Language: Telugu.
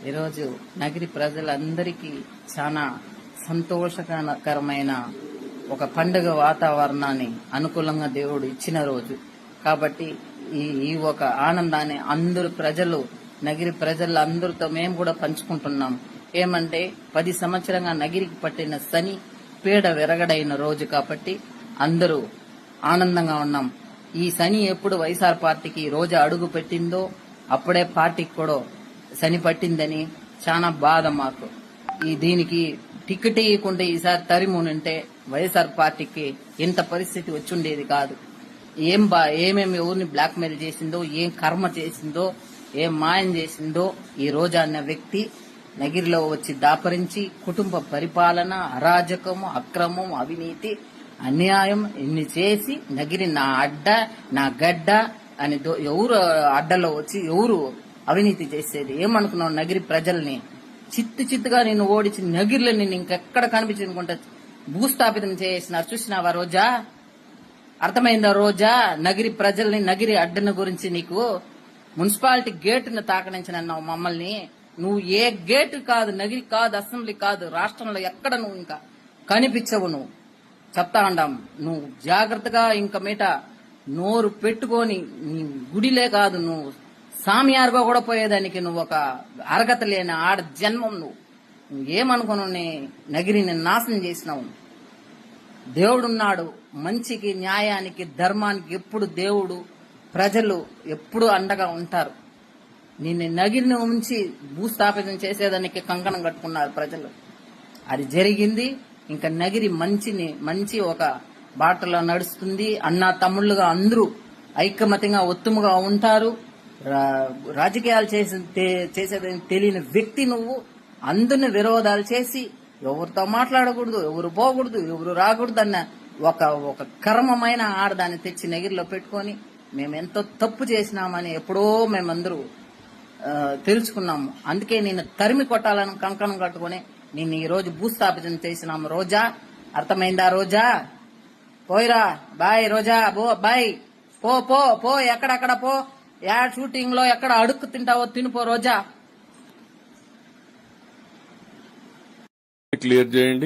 ఈరోజు నగిరి ప్రజలందరికీ చాలా సంతోషకరమైన ఒక పండుగ వాతావరణాన్ని అనుకూలంగా దేవుడు ఇచ్చిన రోజు కాబట్టి ఈ ఒక ఆనందాన్ని అందరు ప్రజలు నగిరి ప్రజలందరితో మేము కూడా పంచుకుంటున్నాం. ఏమంటే 10 సంవత్సరంగా నగిరికి పట్టిన శని పీడ విరగడైన రోజు కాబట్టి అందరూ ఆనందంగా ఉన్నాం. ఈ శని ఎప్పుడు వైఎస్ఆర్ పార్టీకి ఈ రోజు అడుగు పెట్టిందో అప్పుడే పార్టీకి కూడా శని పట్టిందని చాలా బాధ మాకు. దీనికి టికెట్ ఇవ్వకుండా ఈసారి తరిమునుంటే వైఎస్ఆర్ పార్టీకి ఇంత పరిస్థితి వచ్చుండేది కాదు. ఏమేమి ఎవరిని బ్లాక్ మెయిల్ చేసిందో, ఏం కర్మ చేసిందో, ఏం మాయం చేసిందో ఈ రోజా అన్న వ్యక్తి నగిరిలో వచ్చి దాపరించి కుటుంబ పరిపాలన, అరాజకము, అక్రమం, అవినీతి, అన్యాయం ఇన్ని చేసి నగిరి నా అడ్డ నా గడ్డ అని ఎవరు అడ్డలో వచ్చి ఎవరు అవినీతి చేసేది? ఏమనుకున్నావు? నగిరి ప్రజల్ని చిత్తుగా నిన్ను ఓడించి నగిరిలో నిన్ను ఇంకెక్కడ కనిపించనుకుంటా భూస్థాపితం చేసినారు. చూసినావా రోజా? అర్థమైందా రోజా? నగిరి ప్రజల్ని, నగిరి అడ్డను గురించి నీకు మున్సిపాలిటీ గేటును తాకడించనన్నావు మమ్మల్ని. నువ్వు ఏ గేటు కాదు, నగిరి కాదు, అసెంబ్లీ కాదు, రాష్ట్రంలో ఎక్కడ నువ్వు ఇంకా కనిపించవు. నువ్వు చెప్తా అండాం. నువ్వు జాగ్రత్తగా ఇంక మీట నోరు పెట్టుకొని గుడిలే కాదు, నువ్వు సామియారుగా కూడా పోయేదానికి నువ్వు ఒక అర్హత లేని ఆడ జన్మం. నువ్వు ఏమనుకును నగిరిని నాశనం చేసినావు. దేవుడున్నాడు. మంచికి, న్యాయానికి, ధర్మానికి ఎప్పుడు దేవుడు, ప్రజలు ఎప్పుడు అండగా ఉంటారు. నిన్ను నగిరిని ఉంచి భూస్థాపితం చేసేదానికి కంకణం కట్టుకున్నారు ప్రజలు. అది జరిగింది. ఇంకా నగిరి మంచి ఒక బాటలో నడుస్తుంది. అన్నా తమ్ముళ్ళుగా అందరూ ఐకమత్యంగా ఒత్తుముగా ఉంటారు. రాజకీయాలు చేసేదని తెలియని వ్యక్తి నువ్వు. అందరిని విరోధాలు చేసి ఎవరితో మాట్లాడకూడదు, ఎవరు పోకూడదు, ఎవరు రాకూడదు అన్న ఒక కర్మమైన ఆడదాన్ని తెచ్చి నగిరిలో పెట్టుకొని మేమెంతో తప్పు చేసినామని ఎప్పుడో మేమందరూ తెలుసుకున్నాము. అందుకే నేను తరిమి కొట్టాలని కంకణం కట్టుకుని నేను ఈ రోజు భూస్థాపితం చేసినాము. రోజా, అర్థమైందా రోజా? పోయిరా, బాయ్ రోజా, బాయ్, పో పో పో, ఎక్కడక్కడ పో. యాడ్ షూటింగ్ లో ఎక్కడ అడుక్కు తింటావో తినిపో రోజా. క్లియర్ చేయండి.